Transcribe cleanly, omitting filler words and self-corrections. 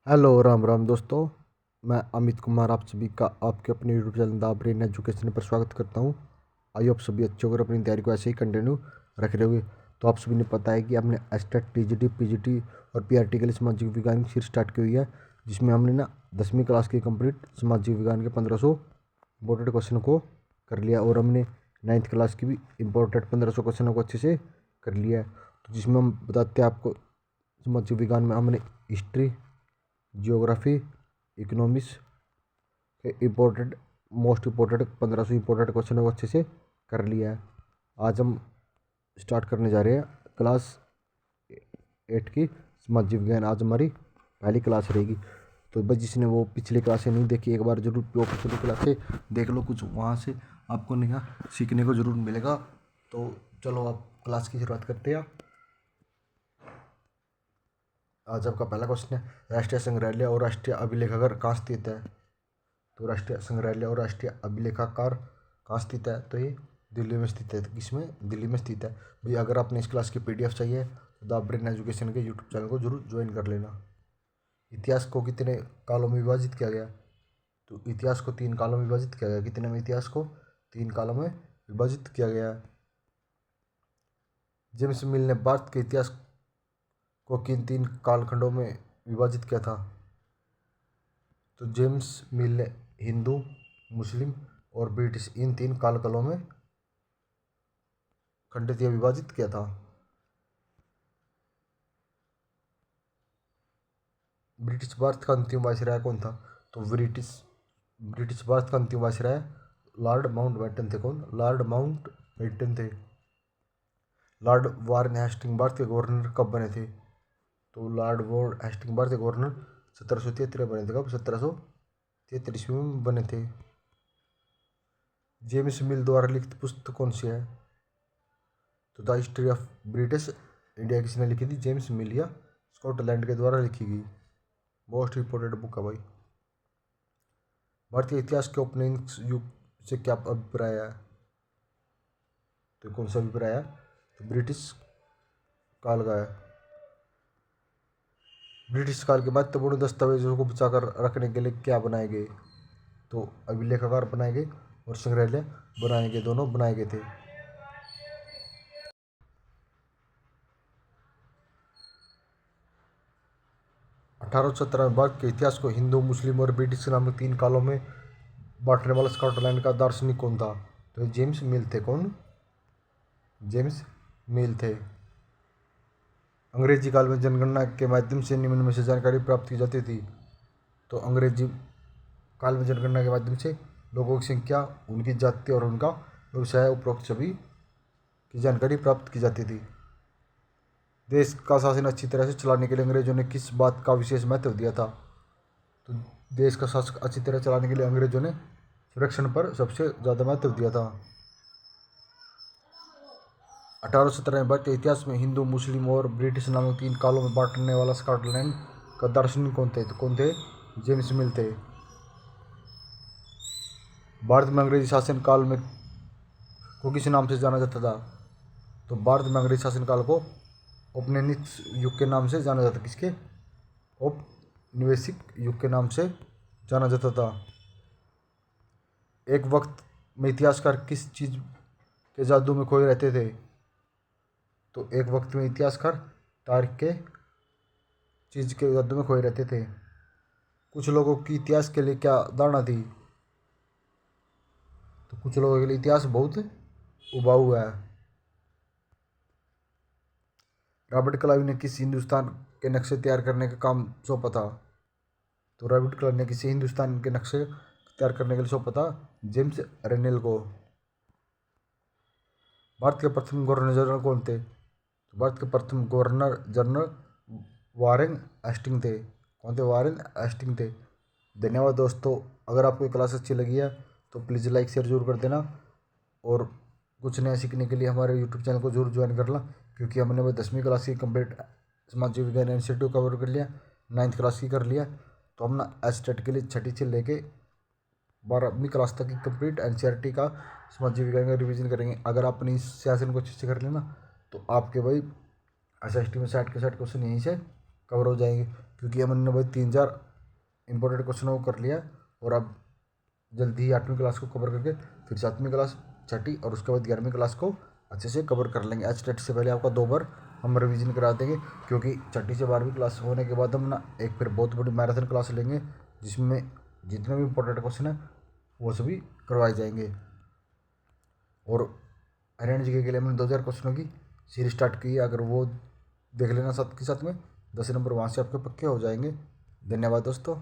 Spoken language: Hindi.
हेलो राम राम दोस्तों। मैं अमित कुमार आप सभी का आपके अपने YouTube channel the brain education पर स्वागत करता हूं। आइए आप सभी अच्छे होकर अपनी तैयारी को ऐसे ही कंटिन्यू रख रहे हुए। तो आप सभी ने पता है कि हमने एस्टेट टीजीटी पीजीटी और पीआरटी के लिए सामाजिक विज्ञान की सीरीज स्टार्ट की हुई है, जिसमें हमने ना 10वीं क्लास की कंप्लीट सामाजिक विज्ञान के 1500 इंपॉर्टेंट क्वेश्चन को कर लिया और हमने 9th क्लास की भी इंपॉर्टेंट 1500 क्वेश्चनों को अच्छे से कर लिया है। तो जिसमें हम बताते हैं आपको सामाजिक विज्ञान में हमने हिस्ट्री, जियोग्राफी, इकोनॉमिक्स के इम्पोर्टेंट मोस्ट इम्पोर्टेंट 1500 इम्पोर्टेंट क्वेश्चनों को अच्छे से कर लिया है। आज हम स्टार्ट करने जा रहे हैं क्लास 8 की सामाजिक विज्ञान। आज हमारी पहली क्लास रहेगी। तो बस जिसने वो पिछली क्लासें नहीं देखी, एक बार जरूर वो पिछली क्लासें देख लो, कुछ वहाँ से आपको नया सीखने को जरूर मिलेगा। तो चलो आप क्लास की शुरुआत करते हैं। आज आपका पहला क्वेश्चन है, राष्ट्रीय संग्रहालय और राष्ट्रीय अभिलेखागार कहाँ स्थित है? तो राष्ट्रीय संग्रहालय और राष्ट्रीय अभिलेखागार कहाँ स्थित है? तो ये दिल्ली में स्थित है। तो किसमें? दिल्ली में स्थित है। भाई अगर आपने इस क्लास की पीडीएफ चाहिए तो द ब्रेन एजुकेशन के यूट्यूब चैनल को जरूर ज्वाइन कर लेना। इतिहास को कितने कालों में विभाजित किया गया? तो इतिहास को 3 कालों में विभाजित किया गया। कितने में? इतिहास को 3 कालों में विभाजित किया गया है। जेम्स मिल ने भारत के इतिहास को किन 3 कालखंडों में विभाजित किया था? तो जेम्स मिल ने हिंदू, मुस्लिम और ब्रिटिश इन 3 कालखंडों में खंडित या विभाजित किया था। ब्रिटिश भारत का अंतिम वायसराय कौन था? तो ब्रिटिश भारत का अंतिम वायसराय लॉर्ड माउंटबेटन थे। कौन? लॉर्ड माउंटबेटन थे। लॉर्ड वारेन हेस्टिंग भारत के गवर्नर कब बने थे? तो लॉर्ड वारेन हेस्टिंग भारत के गवर्नर 1773 में बने थे। कब? 1733 में बने थे। जेम्स मिल द्वारा लिखित पुस्तक कौन सी है? तो the history of British India किसने लिखी थी? जेम्स मिल या स्कॉटलैंड के द्वारा लिखी गई मोस्ट इंपोर्टेंट बुक है भाई। भारतीय इतिहास के औपनिवेशिक युग से क्या अभिप्राय है? तो कौन सा अभिप्राय है? तो ब्रिटिश काल का है। ब्रिटिश काल के महत्वपूर्ण दस्तावेजों को बचाकर रखने के लिए क्या बनाए गए? तो अभिलेखागार बनाए गए और संग्रहालय बनाए गए, दोनों बनाए गए थे। 1817 में भारत के इतिहास को हिंदू, मुस्लिम और ब्रिटिश नामक 3 कालों में बांटने वाला स्कॉटलैंड का दार्शनिक कौन था? तो जेम्स मिल थे। कौन? जेम्स मिल थे। अंग्रेजी काल में जनगणना के माध्यम से निम्न में से जानकारी प्राप्त की जाती थी। तो अंग्रेजी काल में जनगणना के माध्यम से लोगों की संख्या, उनकी जाति और उनका व्यवसाय उपरोक्त सभी की जानकारी प्राप्त की जाती थी। देश का शासन अच्छी तरह से चलाने के लिए अंग्रेजों ने किस बात का विशेष महत्व दिया था? तो देश का शासन अच्छी तरह चलाने के लिए अंग्रेजों ने सुरक्षण पर सबसे ज़्यादा महत्व दिया था। 1817 में भारतीय इतिहास में हिंदू, मुस्लिम और ब्रिटिश नामक 3 कालों में बांटने वाला स्कॉटलैंड का दार्शनिक कौन थे? तो कौन थे? जेम्स मिल थे। भारत में अंग्रेजी शासन काल में को किस नाम से जाना जाता था? तो भारत में अंग्रेजी शासन काल को औपनिवेशिक युग के नाम से जाना जाता। किसके? औपनिवेशिक युग के नाम से जाना जाता था। एक वक्त में इतिहासकार किस चीज़ के जादू में खोए रहते थे? तो एक वक्त में इतिहासकार तारीख के चीज़ के जादू में खोए रहते थे। कुछ लोगों की इतिहास के लिए क्या धारणा थी? तो कुछ लोगों के लिए इतिहास बहुत उबाऊ है। रॉबर्ट क्लाइव ने किस हिंदुस्तान के नक्शे तैयार करने का काम सौंपा था? तो रॉबर्ट क्लाइव ने किसी हिंदुस्तान के नक्शे तैयार करने के लिए सौंपा था? जेम्स रेनेल को। भारत के प्रथम गवर्नर जनरल कौन थे? तो भारत के प्रथम गवर्नर जनरल वारेन हेस्टिंग थे। कौन थे? वारेन हेस्टिंग थे। धन्यवाद दोस्तों। अगर आपको ये क्लास अच्छी लगी है तो प्लीज़ लाइक शेयर जरूर कर देना और कुछ नया सीखने के लिए हमारे यूट्यूब चैनल को जरूर ज्वाइन कर ला, क्योंकि हमने वो 10वीं क्लास की कंप्लीट सामाजिक विज्ञान इंस्टीट्यूट कवर कर लिया, 9th क्लास की कर लिया। तो हम ना एस्टेट के लिए 6ठी से लेके 12वीं क्लास तक की कंप्लीट एनसीईआरटी का सामाजिक विज्ञान का रिवीजन करेंगे। अगर आपने इस सेशन को अच्छे से कर लेना तो आपके भाई एसएसटी में 60 के 60 क्वेश्चन यहीं से कवर हो जाएंगे। क्योंकि हमने भाई 3-4 इंपॉर्टेंट क्वेश्चनों को कर लिया। और अब जल्दी ही 8वीं क्लास को कवर करके फिर 7वीं क्लास, छठी और उसके बाद 11वीं क्लास को अच्छे से कवर कर लेंगे। आज टेट से पहले आपका 2 बार हम रिवीजन करा देंगे, क्योंकि छठी से 12वीं क्लास होने के बाद हम ना एक फिर बहुत बड़ी मैराथन क्लास लेंगे, जिसमें जितने भी इंपॉर्टेंट क्वेश्चन है वो सभी करवाए जाएंगे। और हरियाणा जीके के लिए हमने 2000 क्वेश्चनों की सीरीज स्टार्ट की है, अगर वो देख लेना साथ के साथ में 10 नंबर वहाँ से आपके पक्के हो जाएंगे। धन्यवाद दोस्तों।